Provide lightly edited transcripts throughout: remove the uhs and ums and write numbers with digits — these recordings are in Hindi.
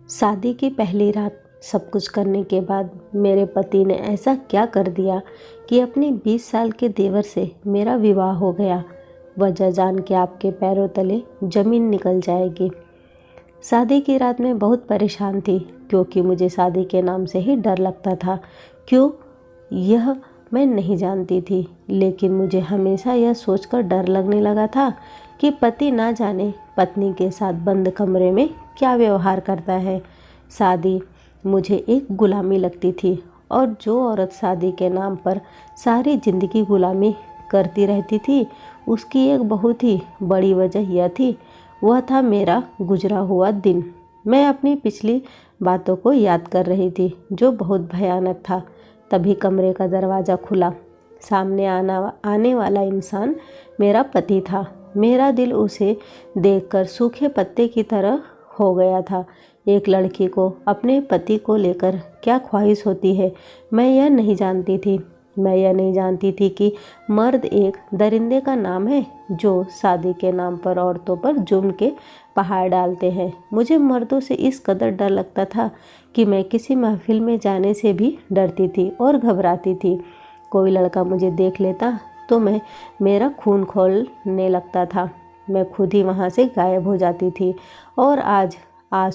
शादी की पहली रात सब कुछ करने के बाद मेरे पति ने ऐसा क्या कर दिया कि अपने 20 साल के देवर से मेरा विवाह हो गया। वजह जान के आपके पैरों तले ज़मीन निकल जाएगी। शादी की रात में बहुत परेशान थी क्योंकि मुझे शादी के नाम से ही डर लगता था। क्यों, यह मैं नहीं जानती थी, लेकिन मुझे हमेशा यह सोचकर डर लगने लगा था कि पति ना जाने पत्नी के साथ बंद कमरे में क्या व्यवहार करता है। शादी मुझे एक गुलामी लगती थी और जो औरत शादी के नाम पर सारी ज़िंदगी गुलामी करती रहती थी, उसकी एक बहुत ही बड़ी वजह यह थी, वह था मेरा गुजरा हुआ दिन। मैं अपनी पिछली बातों को याद कर रही थी जो बहुत भयानक था। तभी कमरे का दरवाज़ा खुला। सामने आने वाला इंसान मेरा पति था। मेरा दिल उसे देखकर सूखे पत्ते की तरह हो गया था। एक लड़की को अपने पति को लेकर क्या ख्वाहिश होती है, मैं यह नहीं जानती थी। मैं यह नहीं जानती थी कि मर्द एक दरिंदे का नाम है जो शादी के नाम पर औरतों पर जुर्म के पहाड़ डालते हैं। मुझे मर्दों से इस कदर डर लगता था कि मैं किसी महफिल में जाने से भी डरती थी और घबराती थी। कोई लड़का मुझे देख लेता तो मेरा खून खौलने लगता था। मैं खुद ही वहाँ से गायब हो जाती थी। और आज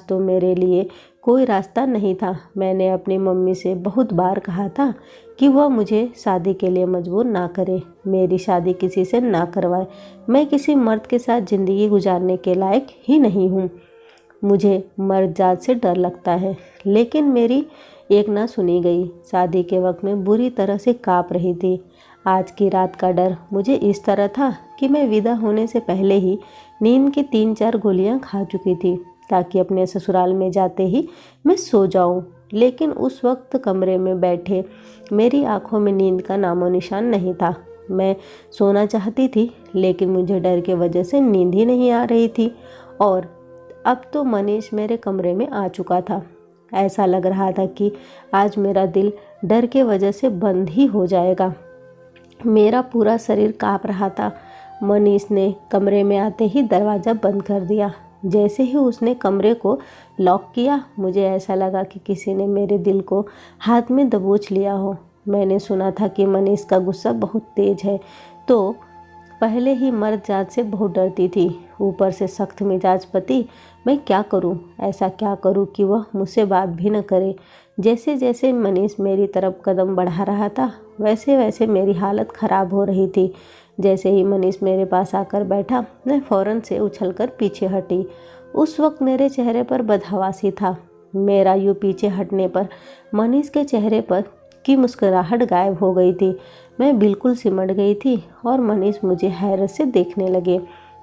तो मेरे लिए कोई रास्ता नहीं था। मैंने अपनी मम्मी से बहुत बार कहा था कि वह मुझे शादी के लिए मजबूर ना करे, मेरी शादी किसी से ना करवाए। मैं किसी मर्द के साथ ज़िंदगी गुजारने के लायक ही नहीं हूँ। मुझे मर्द जात से डर लगता है। लेकिन मेरी एक ना सुनी गई। शादी के वक्त में बुरी तरह से काँप रही थी। आज की रात का डर मुझे इस तरह था कि मैं विदा होने से पहले ही नींद की 3-4 गोलियां खा चुकी थी ताकि अपने ससुराल में जाते ही मैं सो जाऊं। लेकिन उस वक्त कमरे में बैठे मेरी आंखों में नींद का नामो निशान नहीं था। मैं सोना चाहती थी लेकिन मुझे डर के वजह से नींद ही नहीं आ रही थी। और अब तो मनीष मेरे कमरे में आ चुका था। ऐसा लग रहा था कि आज मेरा दिल डर के वजह से बंद ही हो जाएगा। मेरा पूरा शरीर काँप रहा था। मनीष ने कमरे में आते ही दरवाज़ा बंद कर दिया। जैसे ही उसने कमरे को लॉक किया, मुझे ऐसा लगा कि किसी ने मेरे दिल को हाथ में दबोच लिया हो। मैंने सुना था कि मनीष का गुस्सा बहुत तेज है, तो पहले ही मर्द जात से बहुत डरती थी, ऊपर से सख्त मिजाज पति। मैं क्या करूं, ऐसा क्या करूं कि वह मुझसे बात भी न करे। जैसे जैसे मनीष मेरी तरफ कदम बढ़ा रहा था, वैसे वैसे मेरी हालत ख़राब हो रही थी। जैसे ही मनीष मेरे पास आकर बैठा, मैं फ़ौरन से उछलकर पीछे हटी। उस वक्त मेरे चेहरे पर बदहवासी था। मेरा यूँ पीछे हटने पर मनीष के चेहरे पर की मुस्कुराहट गायब हो गई थी। मैं बिल्कुल सिमट गई थी और मनीष मुझे हैरत से देखने लगे।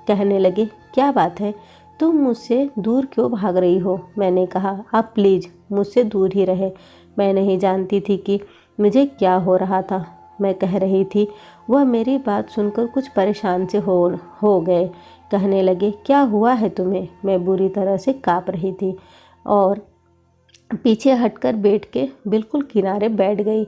कहने लगे, क्या बात है, तुम मुझसे दूर क्यों भाग रही हो? मैंने कहा, आप प्लीज़ मुझसे दूर ही रहे। मैं नहीं जानती थी कि मुझे क्या हो रहा था। मैं कह रही थी, वह मेरी बात सुनकर कुछ परेशान से हो गए। कहने लगे, क्या हुआ है तुम्हें? मैं बुरी तरह से काँप रही थी और पीछे हटकर बैठ के बिल्कुल किनारे बैठ गई।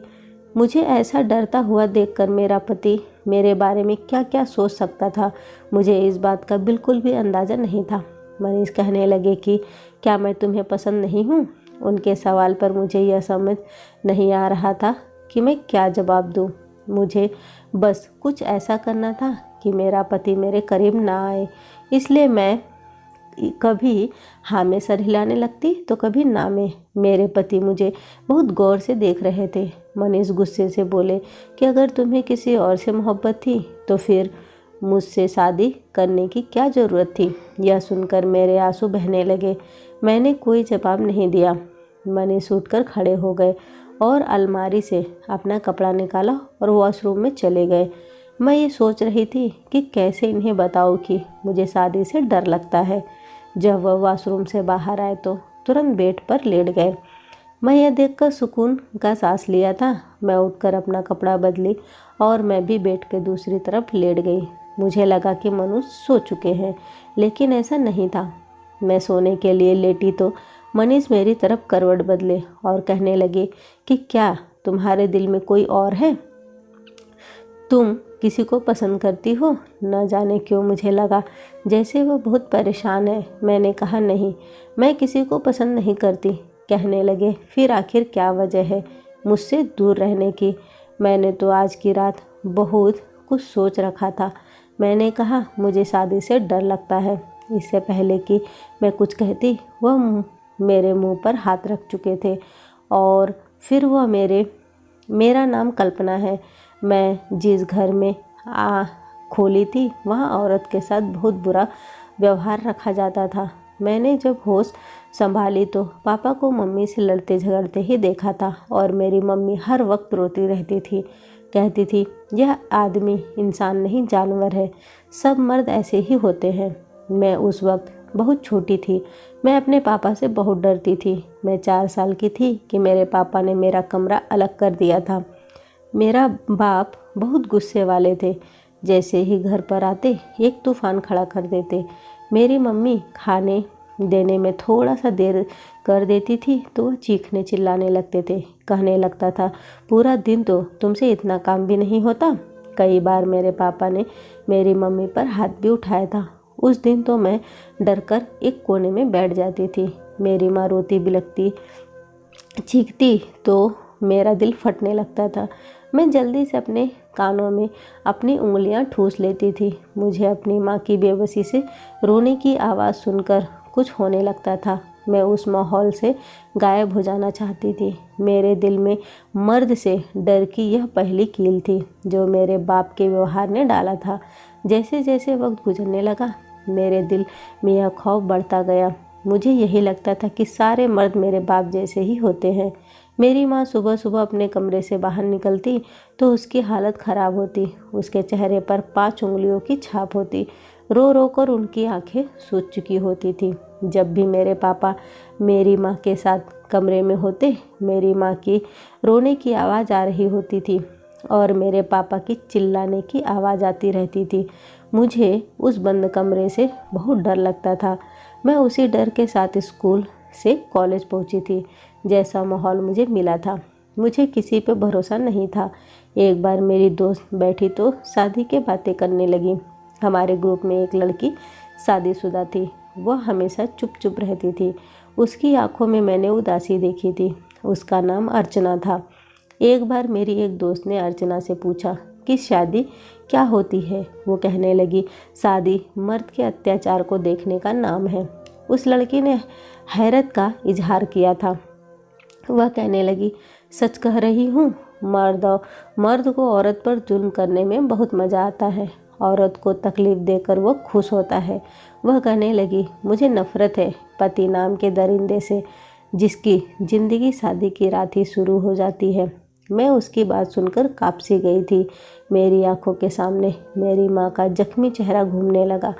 मुझे ऐसा डरता हुआ देखकर मेरा पति मेरे बारे में क्या क्या सोच सकता था, मुझे इस बात का बिल्कुल भी अंदाज़ा नहीं था। मनीष कहने लगे कि क्या मैं तुम्हें पसंद नहीं हूँ? उनके सवाल पर मुझे यह समझ नहीं आ रहा था कि मैं क्या जवाब दूँ। मुझे बस कुछ ऐसा करना था कि मेरा पति मेरे करीब ना आए। इसलिए मैं कभी हाँ में सर हिलाने लगती तो कभी ना में। मेरे पति मुझे बहुत गौर से देख रहे थे। मनीष गुस्से से बोले कि अगर तुम्हें किसी और से मोहब्बत थी तो फिर मुझसे शादी करने की क्या ज़रूरत थी? यह सुनकर मेरे आंसू बहने लगे। मैंने कोई जवाब नहीं दिया। मनीष उठकर खड़े हो गए और अलमारी से अपना कपड़ा निकाला और वॉशरूम में चले गए। मैं ये सोच रही थी कि कैसे इन्हें बताऊँ कि मुझे शादी से डर लगता है। जब वह वॉशरूम से बाहर आए तो तुरंत बेड पर लेट गए। मैं यह देखकर सुकून का सांस लिया था। मैं उठकर अपना कपड़ा बदली और मैं भी बेड के दूसरी तरफ लेट गई। मुझे लगा कि मनुष्य सो चुके हैं, लेकिन ऐसा नहीं था। मैं सोने के लिए लेटी तो मनीष मेरी तरफ करवट बदले और कहने लगे कि क्या तुम्हारे दिल में कोई और है? तुम किसी को पसंद करती हो? न जाने क्यों मुझे लगा जैसे वो बहुत परेशान है। मैंने कहा नहीं, मैं किसी को पसंद नहीं करती। कहने लगे फिर आखिर क्या वजह है मुझसे दूर रहने की? मैंने तो आज की रात बहुत कुछ सोच रखा था। मैंने कहा मुझे शादी से डर लगता है। इससे पहले कि मैं कुछ कहती वह मेरे मुंह पर हाथ रख चुके थे और फिर वह मेरा नाम कल्पना है। मैं जिस घर में खोली थी वहाँ औरत के साथ बहुत बुरा व्यवहार रखा जाता था। मैंने जब होश संभाली तो पापा को मम्मी से लड़ते झगड़ते ही देखा था और मेरी मम्मी हर वक्त रोती रहती थी। कहती थी यह आदमी इंसान नहीं जानवर है, सब मर्द ऐसे ही होते हैं। मैं उस वक्त बहुत छोटी थी। मैं अपने पापा से बहुत डरती थी। मैं 4 साल की थी कि मेरे पापा ने मेरा कमरा अलग कर दिया था। मेरा बाप बहुत गुस्से वाले थे। जैसे ही घर पर आते एक तूफान खड़ा कर देते। मेरी मम्मी खाने देने में थोड़ा सा देर कर देती थी तो वह चीखने चिल्लाने लगते थे। कहने लगता था पूरा दिन तो तुमसे इतना काम भी नहीं होता। कई बार मेरे पापा ने मेरी मम्मी पर हाथ भी उठाया था। उस दिन तो मैं डरकर एक कोने में बैठ जाती थी। मेरी माँ रोती बिलखती चीखती तो मेरा दिल फटने लगता था। मैं जल्दी से अपने कानों में अपनी उंगलियां ठूस लेती थी। मुझे अपनी माँ की बेबसी से रोने की आवाज़ सुनकर कुछ होने लगता था। मैं उस माहौल से गायब हो जाना चाहती थी। मेरे दिल में मर्द से डर की यह पहली कील थी जो मेरे बाप के व्यवहार ने डाला था। जैसे जैसे वक्त गुजरने लगा मेरे दिल में यह खौफ बढ़ता गया। मुझे यही लगता था कि सारे मर्द मेरे बाप जैसे ही होते हैं। मेरी माँ सुबह सुबह अपने कमरे से बाहर निकलती तो उसकी हालत ख़राब होती। उसके चेहरे पर 5 उंगलियों की छाप होती। रो रो कर उनकी आंखें सूज चुकी होती थी। जब भी मेरे पापा मेरी माँ के साथ कमरे में होते, मेरी माँ की रोने की आवाज़ आ रही होती थी और मेरे पापा की चिल्लाने की आवाज़ आती रहती थी। मुझे उस बंद कमरे से बहुत डर लगता था। मैं उसी डर के साथ स्कूल से कॉलेज पहुंची थी। जैसा माहौल मुझे मिला था मुझे किसी पे भरोसा नहीं था। एक बार मेरी दोस्त बैठी तो शादी के बातें करने लगी। हमारे ग्रुप में एक लड़की शादीशुदा थी। वह हमेशा चुप चुप रहती थी। उसकी आंखों में मैंने उदासी देखी थी। उसका नाम अर्चना था। एक बार मेरी एक दोस्त ने अर्चना से पूछा कि शादी क्या होती है? वो कहने लगी शादी मर्द के अत्याचार को देखने का नाम है। उस लड़की ने हैरत का इजहार किया था। वह कहने लगी सच कह रही हूँ, मर्द को औरत पर जुल्म करने में बहुत मज़ा आता है। औरत को तकलीफ़ देकर वो खुश होता है। वह कहने लगी मुझे नफ़रत है पति नाम के दरिंदे से जिसकी ज़िंदगी शादी की रात ही शुरू हो जाती है। मैं उसकी बात सुनकर काँप सी गई थी। मेरी आंखों के सामने मेरी माँ का जख्मी चेहरा घूमने लगा।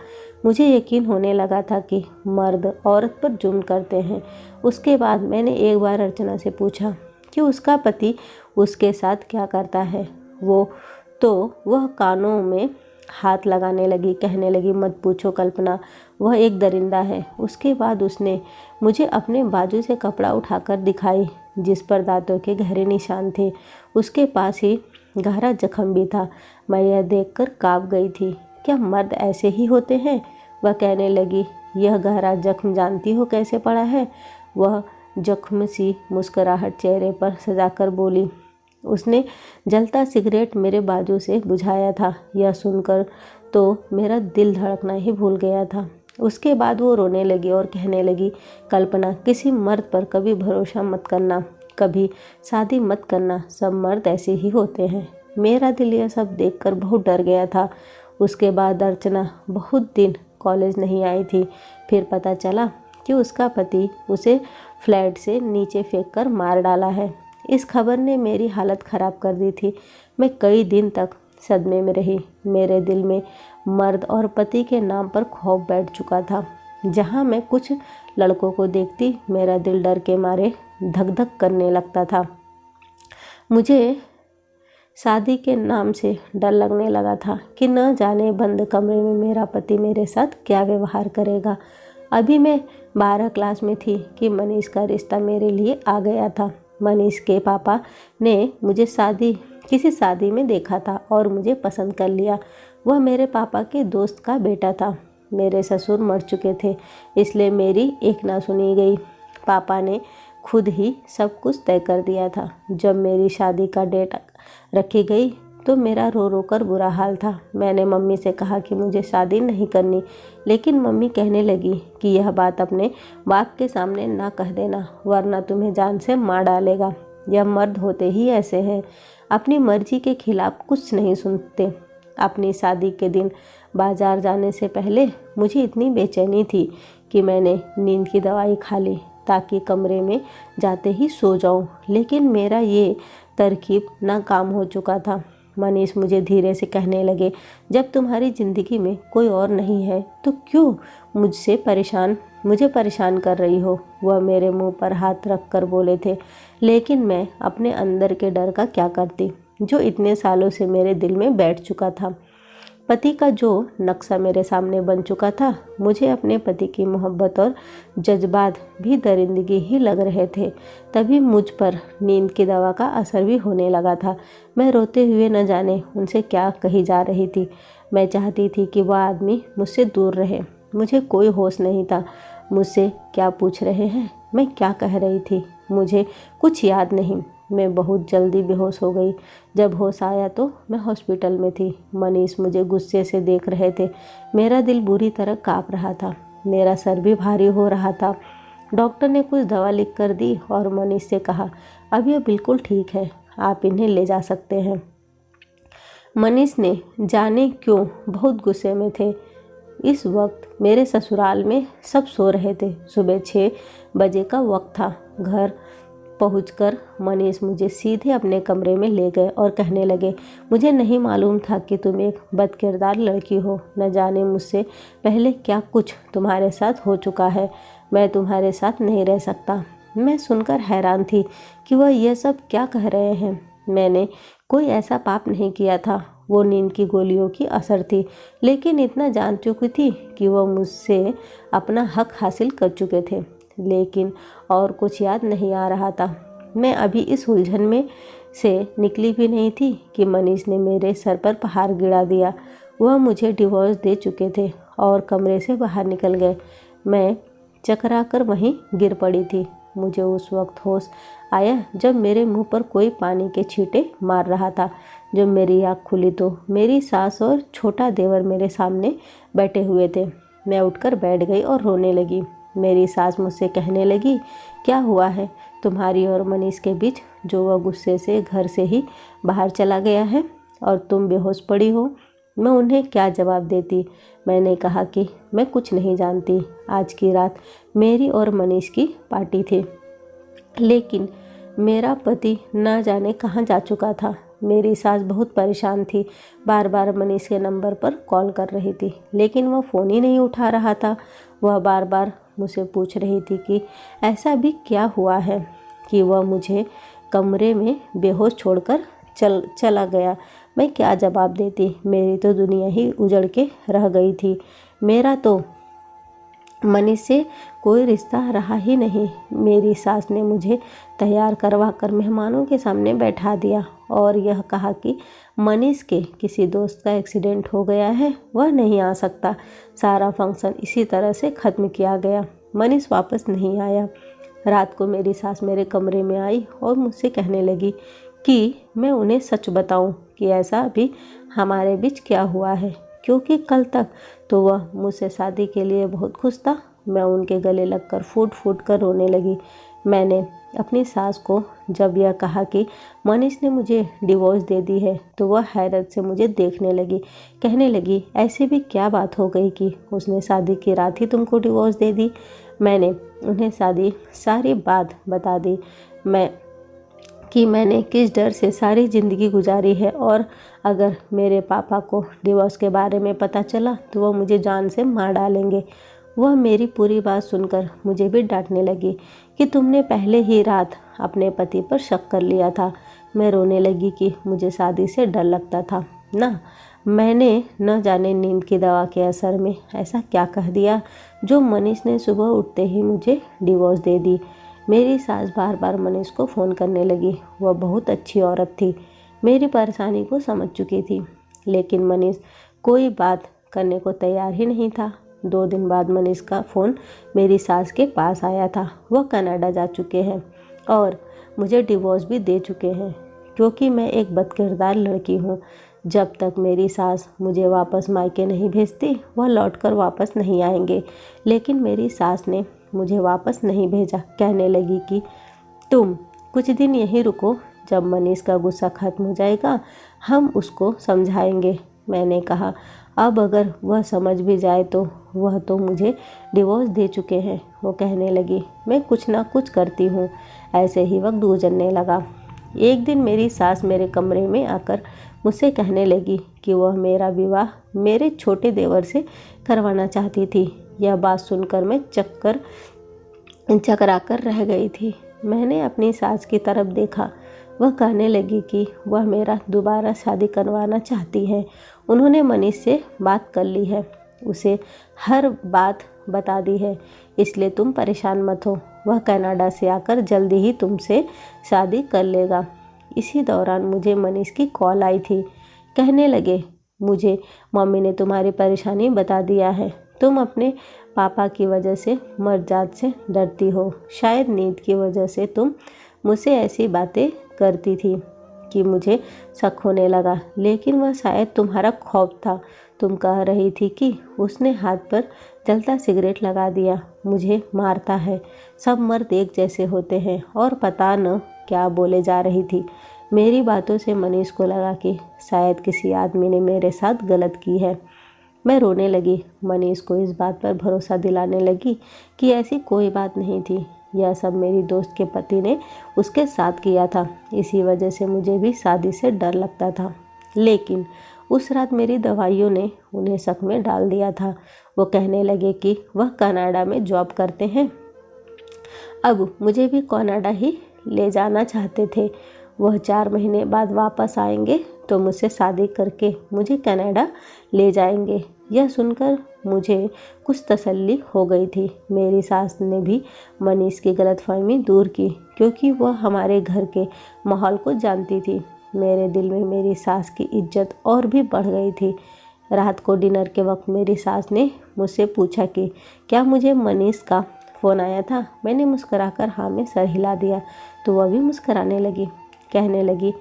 मुझे यकीन होने लगा था कि मर्द औरत पर जुल्म करते हैं। उसके बाद मैंने एक बार अर्चना से पूछा कि उसका पति उसके साथ क्या करता है। वह कानों में हाथ लगाने लगी। कहने लगी मत पूछो कल्पना, वह एक दरिंदा है। उसके बाद उसने मुझे अपने बाजू से कपड़ा उठाकर दिखाई जिस पर दांतों के गहरे निशान थे। उसके पास ही गहरा जख्म भी था। मैं यह देखकर काँप गई थी। क्या मर्द ऐसे ही होते हैं? वह कहने लगी यह गहरा जख्म जानती हो कैसे पड़ा है? वह जख्म सी मुस्कुराहट चेहरे पर सजाकर बोली। उसने जलता सिगरेट मेरे बाजू से बुझाया था। यह सुनकर तो मेरा दिल धड़कना ही भूल गया था। उसके बाद वो रोने लगी और कहने लगी कल्पना किसी मर्द पर कभी भरोसा मत करना, कभी शादी मत करना, सब मर्द ऐसे ही होते हैं। मेरा दिल यह सब देखकर बहुत डर गया था। उसके बाद अर्चना बहुत दिन कॉलेज नहीं आई थी। फिर पता चला कि उसका पति उसे फ्लैट से नीचे फेंककर मार डाला है। इस खबर ने मेरी हालत ख़राब कर दी थी। मैं कई दिन तक सदमे में रही। मेरे दिल में मर्द और पति के नाम पर खौफ बैठ चुका था। जहाँ मैं कुछ लड़कों को देखती मेरा दिल डर के मारे धक धक करने लगता था। मुझे शादी के नाम से डर लगने लगा था कि न जाने बंद कमरे में मेरा पति मेरे साथ क्या व्यवहार करेगा। अभी मैं 12 क्लास में थी कि मनीष का रिश्ता मेरे लिए आ गया था। मनीष के पापा ने मुझे शादी किसी शादी में देखा था और मुझे पसंद कर लिया। वह मेरे पापा के दोस्त का बेटा था। मेरे ससुर मर चुके थे, इसलिए मेरी एक ना सुनी गई। पापा ने खुद ही सब कुछ तय कर दिया था। जब मेरी शादी का डेट रखी गई तो मेरा रो रो कर बुरा हाल था। मैंने मम्मी से कहा कि मुझे शादी नहीं करनी, लेकिन मम्मी कहने लगी कि यह बात अपने बाप के सामने ना कह देना, वरना तुम्हें जान से मार डालेगा। यह मर्द होते ही ऐसे हैं, अपनी मर्जी के खिलाफ कुछ नहीं सुनते। अपनी शादी के दिन बाजार जाने से पहले मुझे इतनी बेचैनी थी कि मैंने नींद की दवाई खा ली ताकि कमरे में जाते ही सो जाऊं, लेकिन मेरा ये तरकीब नाकाम हो चुका था। मनीष मुझे धीरे से कहने लगे, जब तुम्हारी ज़िंदगी में कोई और नहीं है तो क्यों मुझे परेशान कर रही हो। वह मेरे मुंह पर हाथ रख कर बोले थे, लेकिन मैं अपने अंदर के डर का क्या करती, जो इतने सालों से मेरे दिल में बैठ चुका था। पति का जो नक्शा मेरे सामने बन चुका था, मुझे अपने पति की मोहब्बत और जज्बात भी दरिंदगी ही लग रहे थे। तभी मुझ पर नींद की दवा का असर भी होने लगा था। मैं रोते हुए न जाने उनसे क्या कही जा रही थी। मैं चाहती थी कि वह आदमी मुझसे दूर रहे। मुझे कोई होश नहीं था। मुझसे क्या पूछ रहे हैं, मैं क्या कह रही थी, मुझे कुछ याद नहीं। मैं बहुत जल्दी बेहोश हो गई। जब होश आया तो मैं हॉस्पिटल में थी। मनीष मुझे गुस्से से देख रहे थे। मेरा दिल बुरी तरह काँप रहा था। मेरा सर भी भारी हो रहा था। डॉक्टर ने कुछ दवा लिख कर दी और मनीष से कहा, अब यह बिल्कुल ठीक है, आप इन्हें ले जा सकते हैं। मनीष ने जाने क्यों बहुत गुस्से में थे। इस वक्त मेरे ससुराल में सब सो रहे थे। सुबह 6 बजे का वक्त था। घर पहुंचकर मनीष मुझे सीधे अपने कमरे में ले गए और कहने लगे, मुझे नहीं मालूम था कि तुम एक बदकिरदार लड़की हो। न जाने मुझसे पहले क्या कुछ तुम्हारे साथ हो चुका है। मैं तुम्हारे साथ नहीं रह सकता। मैं सुनकर हैरान थी कि वह यह सब क्या कह रहे हैं। मैंने कोई ऐसा पाप नहीं किया था। वो नींद की गोलियों की असर थी, लेकिन इतना जान चुकी थी कि वह मुझसे अपना हक हासिल कर चुके थे। लेकिन और कुछ याद नहीं आ रहा था। मैं अभी इस उलझन में से निकली भी नहीं थी कि मनीष ने मेरे सर पर पहाड़ गिरा दिया। वह मुझे डिवोर्स दे चुके थे और कमरे से बाहर निकल गए। मैं चकरा कर वहीं गिर पड़ी थी। मुझे उस वक्त होश आया जब मेरे मुंह पर कोई पानी के छींटे मार रहा था। जब मेरी आँख खुली तो मेरी सास और छोटा देवर मेरे सामने बैठे हुए थे। मैं उठकर बैठ गई और रोने लगी। मेरी सास मुझसे कहने लगी, क्या हुआ है तुम्हारी और मनीष के बीच, जो वह गुस्से से घर से ही बाहर चला गया है और तुम बेहोश पड़ी हो। मैं उन्हें क्या जवाब देती। मैंने कहा कि मैं कुछ नहीं जानती। आज की रात मेरी और मनीष की पार्टी थी, लेकिन मेरा पति न जाने कहाँ जा चुका था। मेरी सास बहुत परेशान थी। बार बार मनीष के नंबर पर कॉल कर रही थी, लेकिन वह फ़ोन ही नहीं उठा रहा था। वह बार बार मुझसे पूछ रही थी कि ऐसा भी क्या हुआ है कि वह मुझे कमरे में बेहोश छोड़कर चला गया। मैं क्या जवाब देती। मेरी तो दुनिया ही उजड़ के रह गई थी। मेरा तो मनीष से कोई रिश्ता रहा ही नहीं। मेरी सास ने मुझे तैयार करवा कर मेहमानों के सामने बैठा दिया और यह कहा कि मनीष के किसी दोस्त का एक्सीडेंट हो गया है, वह नहीं आ सकता। सारा फंक्शन इसी तरह से ख़त्म किया गया। मनीष वापस नहीं आया। रात को मेरी सास मेरे कमरे में आई और मुझसे कहने लगी कि मैं उन्हें सच बताऊं कि ऐसा भी हमारे बीच क्या हुआ है, क्योंकि कल तक तो वह मुझसे शादी के लिए बहुत खुश था। मैं उनके गले लगकर फूट फूट कर रोने लगी। मैंने अपनी सास को जब यह कहा कि मनीष ने मुझे डिवोर्स दे दी है तो वह हैरत से मुझे देखने लगी। कहने लगी, ऐसी भी क्या बात हो गई कि उसने शादी की रात ही तुमको डिवोर्स दे दी। मैंने उन्हें सारी बात बता दी। मैंने किस डर से सारी ज़िंदगी गुजारी है और अगर मेरे पापा को डिवोर्स के बारे में पता चला तो वह मुझे जान से मार डालेंगे। वह मेरी पूरी बात सुनकर मुझे भी डांटने लगी कि तुमने पहले ही रात अपने पति पर शक कर लिया था। मैं रोने लगी कि मुझे शादी से डर लगता था ना। मैंने न जाने नींद की दवा के असर में ऐसा क्या कह दिया जो मनीष ने सुबह उठते ही मुझे डिवोर्स दे दी। मेरी सास बार बार मनीष को फ़ोन करने लगी। वह बहुत अच्छी औरत थी। मेरी परेशानी को समझ चुकी थी, लेकिन मनीष कोई बात करने को तैयार ही नहीं था। 2 दिन बाद मनीष का फ़ोन मेरी सास के पास आया था। वह कनाडा जा चुके हैं और मुझे डिवोर्स भी दे चुके हैं, क्योंकि मैं एक बदकिरदार लड़की हूँ। जब तक मेरी सास मुझे वापस मायके नहीं भेजती, वह लौटकर वापस नहीं आएंगे। लेकिन मेरी सास ने मुझे वापस नहीं भेजा। कहने लगी कि तुम कुछ दिन यहीं रुको, जब मनीष का गुस्सा खत्म हो जाएगा हम उसको समझाएंगे। मैंने कहा, अब अगर वह समझ भी जाए तो वह तो मुझे डिवोर्स दे चुके हैं। वो कहने लगी, मैं कुछ ना कुछ करती हूँ। ऐसे ही वक्त गुजरने लगा। एक दिन मेरी सास मेरे कमरे में आकर मुझसे कहने लगी कि वह मेरा विवाह मेरे छोटे देवर से करवाना चाहती थी। यह बात सुनकर मैं चकराकर रह गई थी। मैंने अपनी सास की तरफ देखा। वह कहने लगी कि वह मेरा दोबारा शादी करवाना चाहती है। उन्होंने मनीष से बात कर ली है, उसे हर बात बता दी है, इसलिए तुम परेशान मत हो। वह कनाडा से आकर जल्दी ही तुमसे शादी कर लेगा। इसी दौरान मुझे मनीष की कॉल आई थी। कहने लगे, मुझे मम्मी ने तुम्हारी परेशानी बता दिया है। तुम अपने पापा की वजह से मर्जाद से डरती हो। शायद नींद की वजह से तुम मुझसे ऐसी बातें करती थी कि मुझे शक होने लगा, लेकिन वह शायद तुम्हारा खौफ था। तुम कह रही थी कि उसने हाथ पर जलता सिगरेट लगा दिया, मुझे मारता है, सब मर्द एक जैसे होते हैं, और पता न क्या बोले जा रही थी। मेरी बातों से मनीष को लगा कि शायद किसी आदमी ने मेरे साथ गलत की है। मैं रोने लगी। मनीष को इस बात पर भरोसा दिलाने लगी कि ऐसी कोई बात नहीं थी। यह सब मेरी दोस्त के पति ने उसके साथ किया था। इसी वजह से मुझे भी शादी से डर लगता था। लेकिन उस रात मेरी दवाइयों ने उन्हें शक में डाल दिया था। वो कहने लगे कि वह कनाडा में जॉब करते हैं। अब मुझे भी कनाडा ही ले जाना चाहते थे। वह 4 महीने बाद वापस आएंगे तो मुझसे शादी करके मुझे कनाडा ले जाएंगे। यह सुनकर मुझे कुछ तसल्ली हो गई थी। मेरी सास ने भी मनीष की गलतफहमी दूर की, क्योंकि वह हमारे घर के माहौल को जानती थी। मेरे दिल में मेरी सास की इज्जत और भी बढ़ गई थी। रात को डिनर के वक्त मेरी सास ने मुझसे पूछा कि क्या मुझे मनीष का फ़ोन आया था। मैंने मुस्कुराकर हाँ में सर हिला दिया तो वह भी मुस्कुराने लगी। कहने लगी,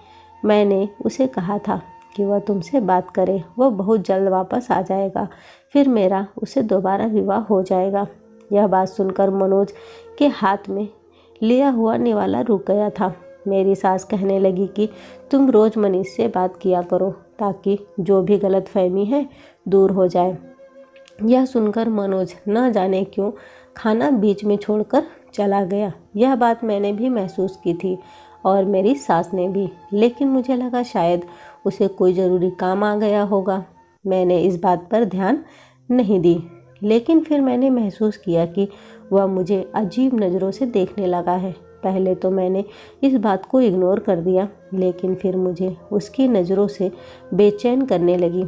मैंने उसे कहा था कि वह तुमसे बात करे, वह बहुत जल्द वापस आ जाएगा, फिर मेरा उसे दोबारा विवाह हो जाएगा। यह बात सुनकर मनोज के हाथ में लिया हुआ निवाला रुक गया था। मेरी सास कहने लगी कि तुम रोज़ मनीष से बात किया करो, ताकि जो भी गलतफहमी है दूर हो जाए। यह सुनकर मनोज न जाने क्यों खाना बीच में छोड़कर चला गया। यह बात मैंने भी महसूस की थी और मेरी सास ने भी, लेकिन मुझे लगा शायद उसे कोई ज़रूरी काम आ गया होगा। मैंने इस बात पर ध्यान नहीं दी, लेकिन फिर मैंने महसूस किया कि वह मुझे अजीब नज़रों से देखने लगा है। पहले तो मैंने इस बात को इग्नोर कर दिया, लेकिन फिर मुझे उसकी नज़रों से बेचैन करने लगी,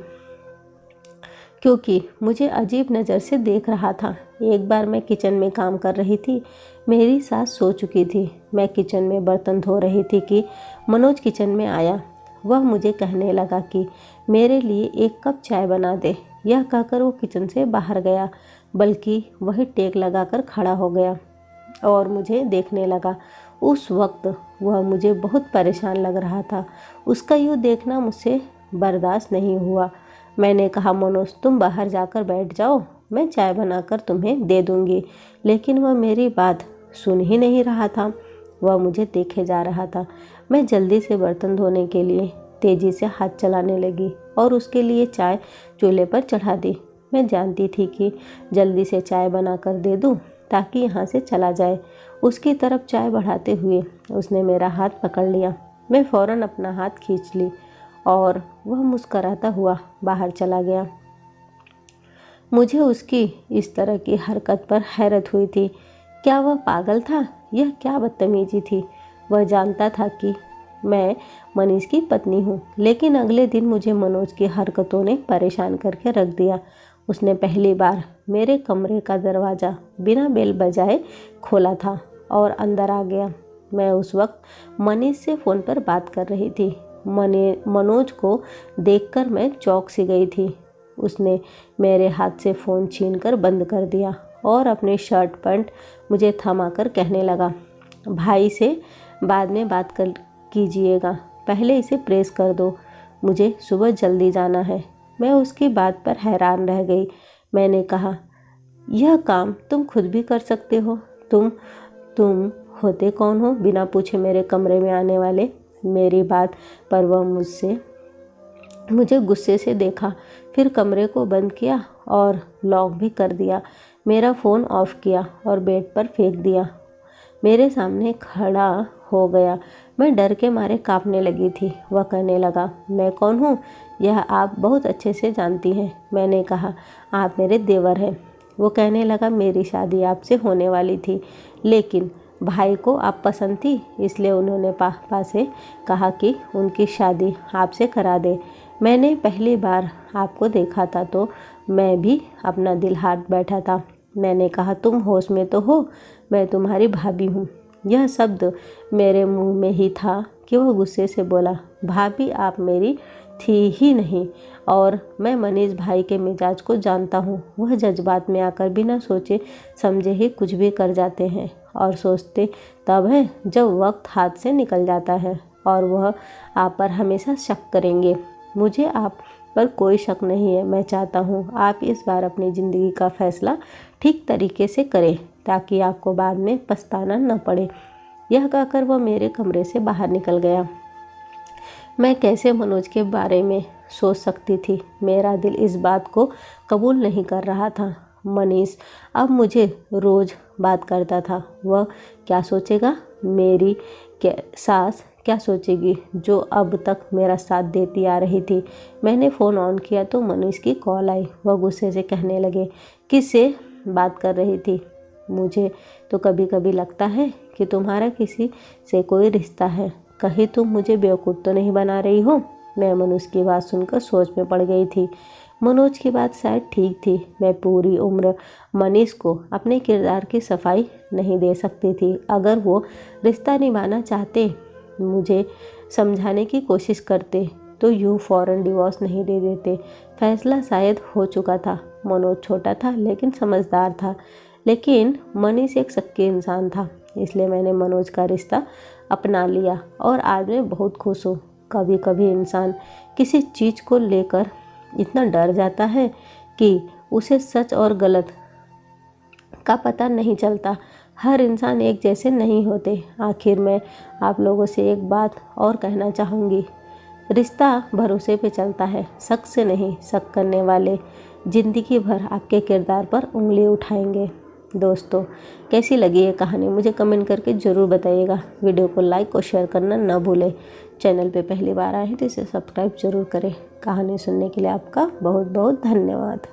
क्योंकि मुझे अजीब नज़र से देख रहा था। एक बार मैं किचन में काम कर रही थी। मेरी सास सो चुकी थी। मैं किचन में बर्तन धो रही थी कि मनोज किचन में आया। वह मुझे कहने लगा कि मेरे लिए 1 कप चाय बना दे। यह कहकर वो किचन से बाहर गया, बल्कि वही टेक लगाकर खड़ा हो गया और मुझे देखने लगा। उस वक्त वह मुझे बहुत परेशान लग रहा था। उसका यूँ देखना मुझसे बर्दाश्त नहीं हुआ। मैंने कहा, मनोज तुम बाहर जाकर बैठ जाओ, मैं चाय बनाकर तुम्हें दे दूंगी। लेकिन वह मेरी बात सुन ही नहीं रहा था। वह मुझे देखे जा रहा था। मैं जल्दी से बर्तन धोने के लिए तेज़ी से हाथ चलाने लगी और उसके लिए चाय चूल्हे पर चढ़ा दी। मैं जानती थी कि जल्दी से चाय बनाकर दे दूं ताकि यहाँ से चला जाए। उसकी तरफ चाय बढ़ाते हुए उसने मेरा हाथ पकड़ लिया। मैं फ़ौरन अपना हाथ खींच ली और वह मुस्कराता हुआ बाहर चला गया। मुझे उसकी इस तरह की हरकत पर हैरत हुई थी। क्या वह पागल था? यह क्या बदतमीजी थी? वह जानता था कि मैं मनीष की पत्नी हूँ, लेकिन अगले दिन मुझे मनोज की हरकतों ने परेशान करके रख दिया। उसने पहली बार मेरे कमरे का दरवाज़ा बिना बेल बजाए खोला था और अंदर आ गया। मैं उस वक्त मनीष से फ़ोन पर बात कर रही थी। मनोज को देखकर मैं चौंक सी गई थी। उसने मेरे हाथ से फ़ोन छीनकर बंद कर दिया और अपनी शर्ट पैंट मुझे थमाकर कहने लगा, भाई से बाद में बात कर कीजिएगा, पहले इसे प्रेस कर दो, मुझे सुबह जल्दी जाना है। मैं उसकी बात पर हैरान रह गई। मैंने कहा, यह काम तुम खुद भी कर सकते हो। तुम होते कौन हो बिना पूछे मेरे कमरे में आने वाले? मेरी बात पर वह मुझे गुस्से से देखा, फिर कमरे को बंद किया और लॉक भी कर दिया। मेरा फ़ोन ऑफ किया और बेड पर फेंक दिया। मेरे सामने खड़ा हो गया। मैं डर के मारे कांपने लगी थी। वह कहने लगा, मैं कौन हूँ यह आप बहुत अच्छे से जानती हैं। मैंने कहा, आप मेरे देवर हैं। वो कहने लगा, मेरी शादी आपसे होने वाली थी, लेकिन भाई को आप पसंद थी, इसलिए उन्होंने पापा से कहा कि उनकी शादी आपसे करा दे। मैंने पहली बार आपको देखा था तो मैं भी अपना दिल हाथ बैठा था। मैंने कहा, तुम होश में तो हो, मैं तुम्हारी भाभी हूँ। यह शब्द मेरे मुंह में ही था कि वह गुस्से से बोला, भाभी आप मेरी थी ही नहीं, और मैं मनीष भाई के मिजाज को जानता हूँ। वह जज्बात में आकर बिना सोचे समझे ही कुछ भी कर जाते हैं और सोचते तब है जब वक्त हाथ से निकल जाता है, और वह आप पर हमेशा शक करेंगे। मुझे आप पर कोई शक नहीं है। मैं चाहता हूँ आप इस बार अपनी ज़िंदगी का फैसला ठीक तरीके से करें ताकि आपको बाद में पछताना न पड़े। यह कहकर वह मेरे कमरे से बाहर निकल गया। मैं कैसे मनोज के बारे में सोच सकती थी? मेरा दिल इस बात को कबूल नहीं कर रहा था। मनीष अब मुझे रोज़ बात करता था। वह क्या सोचेगा? मेरी सास क्या सोचेगी जो अब तक मेरा साथ देती आ रही थी? मैंने फ़ोन ऑन किया तो मनीष की कॉल आई। वह गुस्से से कहने लगे, किससे बात कर रही थी? मुझे तो कभी कभी लगता है कि तुम्हारा किसी से कोई रिश्ता है। कहीं तुम मुझे बेवकूफ़ तो नहीं बना रही हो? मैं मनोज की बात सुनकर सोच में पड़ गई थी। मनोज की बात शायद ठीक थी। मैं पूरी उम्र मनीष को अपने किरदार की सफाई नहीं दे सकती थी। अगर वो रिश्ता निभाना चाहते, मुझे समझाने की कोशिश करते, तो यूँ फ़ौरन डिवोर्स नहीं दे देते। फैसला शायद हो चुका था। मनोज छोटा था लेकिन समझदार था, लेकिन मनीष एक शक्की इंसान था, इसलिए मैंने मनोज का रिश्ता अपना लिया और आज मैं बहुत खुश हूँ। कभी कभी इंसान किसी चीज़ को लेकर इतना डर जाता है कि उसे सच और गलत का पता नहीं चलता। हर इंसान एक जैसे नहीं होते। आखिर में आप लोगों से एक बात और कहना चाहूँगी, रिश्ता भरोसे पे चलता है, शक से नहीं। शक करने वाले ज़िंदगी भर आपके किरदार पर उंगली उठाएंगे। दोस्तों, कैसी लगी ये कहानी मुझे कमेंट करके ज़रूर बताइएगा। वीडियो को लाइक और शेयर करना न भूलें। चैनल पे पहली बार आए हैं तो इसे सब्सक्राइब जरूर करें। कहानी सुनने के लिए आपका बहुत बहुत धन्यवाद।